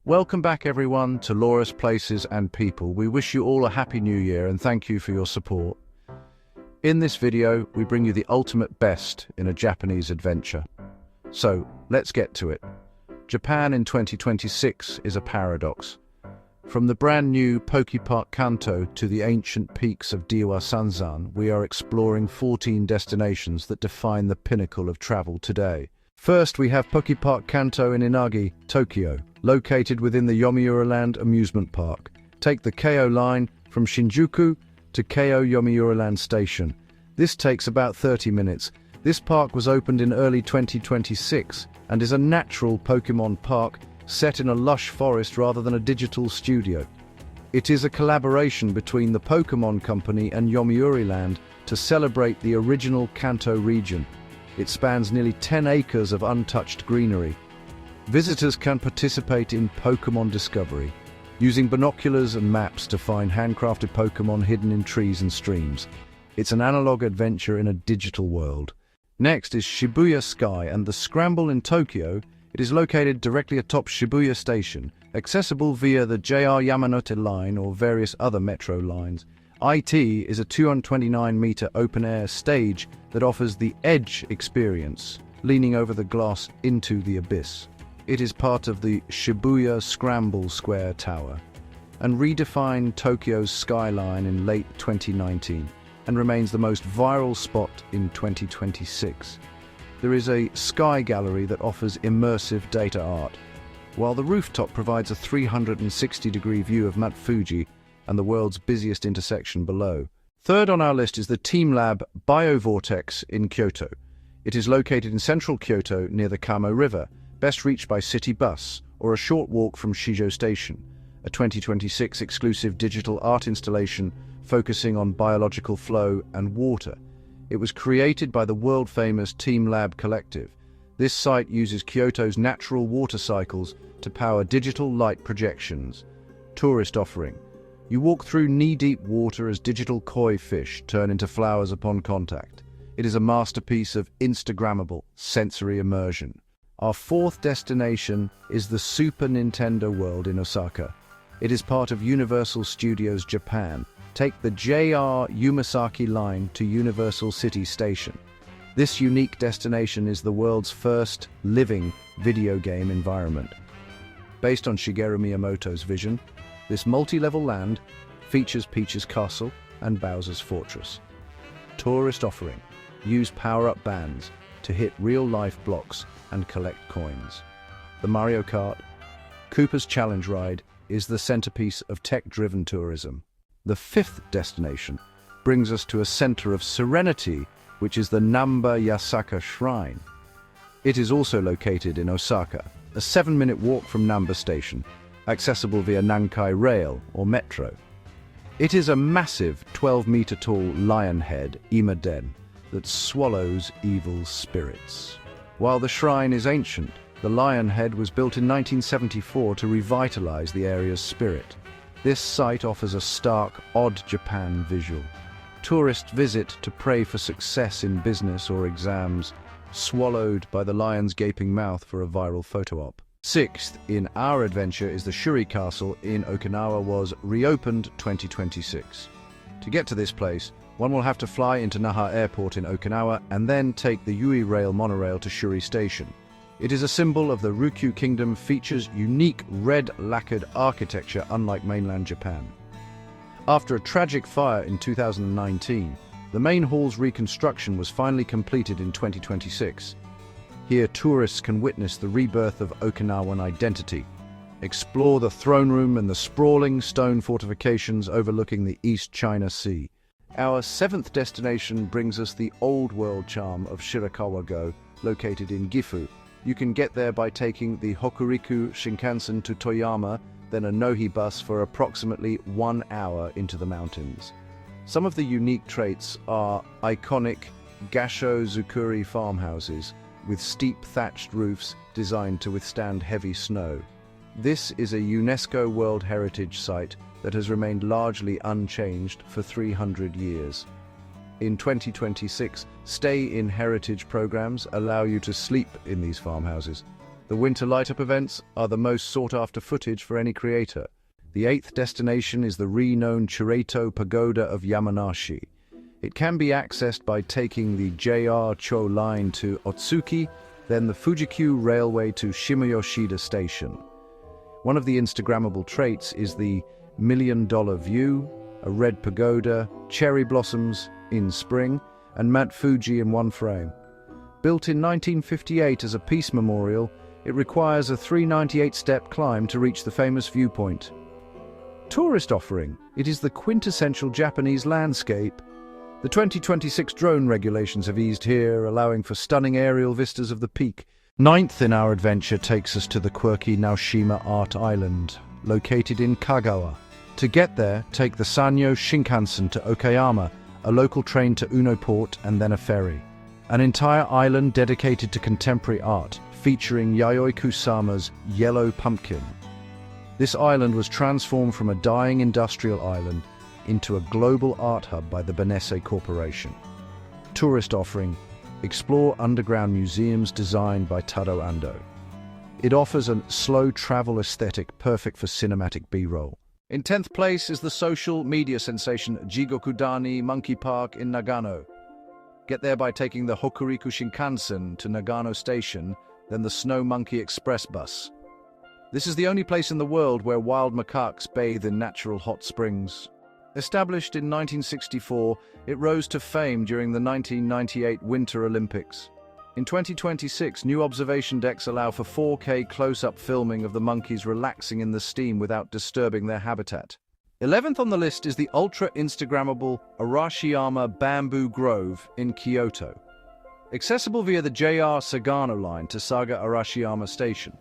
Welcome back everyone to Laura's Places and People. We wish you all a happy new year and thank you for your support. In this video, we bring you the ultimate best in a Japanese adventure. So, let's get to it. Japan in 2026 is a paradox. From the brand new PokéPark Kanto to the ancient peaks of Diwa Sanzan, we are exploring 14 destinations that define the pinnacle of travel today. First, we have PokéPark Kanto in Inagi, Tokyo, located within the Yomiuriland amusement park. Take the Keio line from Shinjuku to Keio Yomiuriland Station. This takes about 30 minutes. This park was opened in early 2026 and is a natural Pokémon park set in a lush forest rather than a digital studio. It is a collaboration between the Pokémon Company and Yomiuriland to celebrate the original Kanto region. It spans nearly 10 acres of untouched greenery. Visitors can participate in Pokémon discovery, using binoculars and maps to find handcrafted Pokémon hidden in trees and streams. It's an analog adventure in a digital world. Next is Shibuya Sky and the Scramble in Tokyo. It is located directly atop Shibuya Station, accessible via the JR Yamanote line or various other metro lines. IT is a 229-meter open-air stage that offers the Edge experience, leaning over the glass into the abyss. It is part of the Shibuya Scramble Square Tower and redefined Tokyo's skyline in late 2019 and remains the most viral spot in 2026. There is a sky gallery that offers immersive data art, while the rooftop provides a 360-degree view of Mount Fuji and the world's busiest intersection below. Third on our list is the teamLab Biovortex in Kyoto. It is located in central Kyoto near the Kamo River, best reached by city bus or a short walk from Shijo Station, a 2026 exclusive digital art installation focusing on biological flow and water. It was created by the world-famous teamLab collective. This site uses Kyoto's natural water cycles to power digital light projections. Tourist offering. You walk through knee-deep water as digital koi fish turn into flowers upon contact. It is a masterpiece of Instagrammable sensory immersion. Our fourth destination is the Super Nintendo World in Osaka. It is part of Universal Studios Japan. Take the JR Umasaki line to Universal City Station. This unique destination is the world's first living video game environment. Based on Shigeru Miyamoto's vision, this multi-level land features Peach's Castle and Bowser's Fortress. Tourist offering. Use power-up bands to hit real-life blocks and collect coins. The Mario Kart Koopa's Challenge Ride is the centerpiece of tech-driven tourism. The fifth destination brings us to a center of serenity, which is the Namba Yasaka Shrine. It is also located in Osaka, a 7-minute walk from Namba Station, accessible via Nankai Rail or Metro. It is a massive 12-meter-tall lion head, Imaden, that swallows evil spirits. While the shrine is ancient, the lion head was built in 1974 to revitalize the area's spirit. This site offers a stark, odd Japan visual. Tourists visit to pray for success in business or exams, swallowed by the lion's gaping mouth for a viral photo op. Sixth in our adventure is the Shuri Castle in Okinawa, was reopened 2026. To get to this place, one will have to fly into Naha Airport in Okinawa and then take the Yui Rail monorail to Shuri Station. It is a symbol of the Ryukyu Kingdom, features unique red lacquered architecture unlike mainland Japan. After a tragic fire in 2019, the main hall's reconstruction was finally completed in 2026. Here, tourists can witness the rebirth of Okinawan identity, explore the throne room and the sprawling stone fortifications overlooking the East China Sea. Our seventh destination brings us the old world charm of Shirakawa-go, located in Gifu. You can get there by taking the Hokuriku Shinkansen to Toyama, then a Nohi bus for approximately 1 hour into the mountains. Some of the unique traits are iconic Gasho Zukuri farmhouses with steep thatched roofs designed to withstand heavy snow. This is a UNESCO World Heritage Site that has remained largely unchanged for 300 years. In 2026, stay-in heritage programs allow you to sleep in these farmhouses, The winter light-up events are the most sought-after footage for any creator. The 8th destination is the renowned Kyoto Pagoda of Yamanashi. It can be accessed by taking the JR Cho line to Otsuki, then the Fujikyu Railway to Shimoyoshida Station. One of the Instagrammable traits is the million-dollar view, a red pagoda, cherry blossoms in spring, and Mount Fuji in one frame. Built in 1958 as a peace memorial, it requires a 398-step climb to reach the famous viewpoint. Tourist offering. It is the quintessential Japanese landscape. The 2026 drone regulations have eased here, allowing for stunning aerial vistas of the peak. 9th in our adventure takes us to the quirky Naoshima Art Island, located in Kagawa. To get there, take the Sanyo Shinkansen to Okayama, a local train to Uno Port, and then a ferry. An entire island dedicated to contemporary art, featuring Yayoi Kusama's Yellow Pumpkin. This island was transformed from a dying industrial island into a global art hub by the Benesse Corporation. Tourist offering. Explore underground museums designed by Taro Ando. It offers a slow travel aesthetic perfect for cinematic B-roll. In 10th place is the social media sensation Jigokudani Monkey Park in Nagano. Get there by taking the Hokuriku Shinkansen to Nagano Station, then the Snow Monkey Express bus. This is the only place in the world where wild macaques bathe in natural hot springs. Established in 1964, it rose to fame during the 1998 Winter Olympics. In 2026, new observation decks allow for 4K close-up filming of the monkeys relaxing in the steam without disturbing their habitat. 11th on the list is the ultra-Instagrammable Arashiyama Bamboo Grove in Kyoto. Accessible via the JR Sagano line to Saga Arashiyama Station.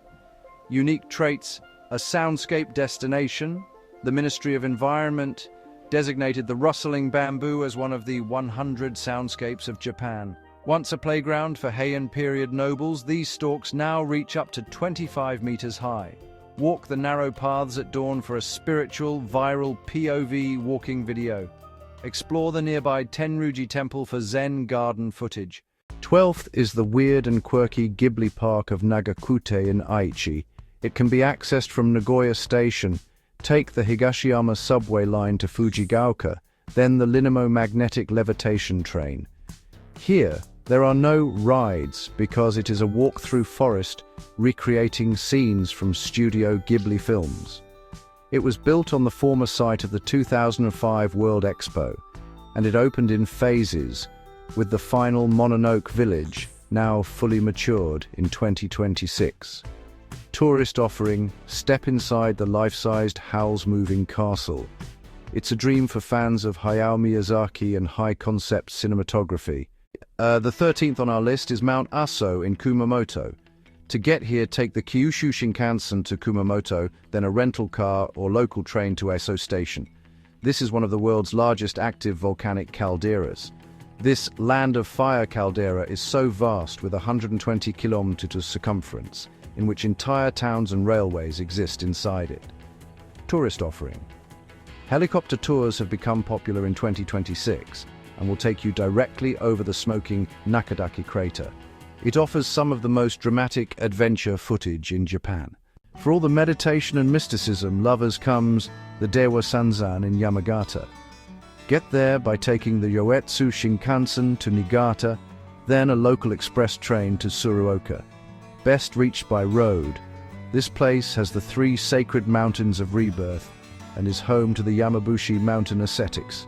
Unique traits: a soundscape destination. The Ministry of Environment designated the rustling bamboo as one of the 100 soundscapes of Japan. Once a playground for Heian period nobles, these stalks now reach up to 25 meters high. Walk the narrow paths at dawn for a spiritual, viral POV walking video. Explore the nearby Tenryuji Temple for Zen garden footage. 12th is the weird and quirky Ghibli Park of Nagakute in Aichi. It can be accessed from Nagoya Station. Take the Higashiyama subway line to Fujigaoka, then the Linamo magnetic levitation train. Here, there are no rides because it is a walk-through forest recreating scenes from Studio Ghibli films. It was built on the former site of the 2005 World Expo, and it opened in phases, with the final Mononoke village now fully matured in 2026. Tourist offering. Step inside the life-sized Howl's Moving Castle. It's a dream for fans of Hayao Miyazaki and high-concept cinematography. The 13th on our list is Mount Aso in Kumamoto. To get here, take the Kyushu Shinkansen to Kumamoto, then a rental car or local train to Aso Station. This is one of the world's largest active volcanic calderas. This land of fire caldera is so vast, with 120 kilometers circumference, in which entire towns and railways exist inside it. Tourist offering. Helicopter tours have become popular in 2026 and will take you directly over the smoking Nakadaki crater. It offers some of the most dramatic adventure footage in Japan. For all the meditation and mysticism lovers comes the Dewa Sanzan in Yamagata. Get there by taking the Yoetsu Shinkansen to Niigata, then a local express train to Tsuruoka. Best reached by road, this place has the 3 sacred mountains of rebirth and is home to the Yamabushi mountain ascetics.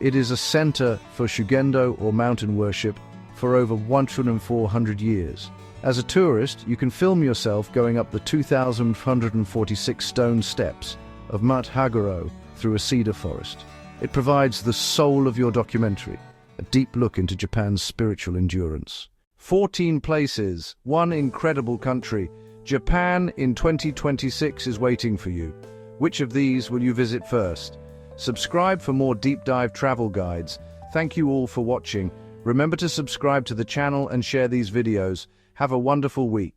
It is a center for Shugendo or mountain worship for over 1,400 years. As a tourist, you can film yourself going up the 2,146 stone steps of Mount Haguro through a cedar forest. It provides the soul of your documentary, a deep look into Japan's spiritual endurance. 14 places, one incredible country. Japan in 2026 is waiting for you. Which of these will you visit first? Subscribe for more deep dive travel guides. Thank you all for watching. Remember to subscribe to the channel and share these videos. Have a wonderful week.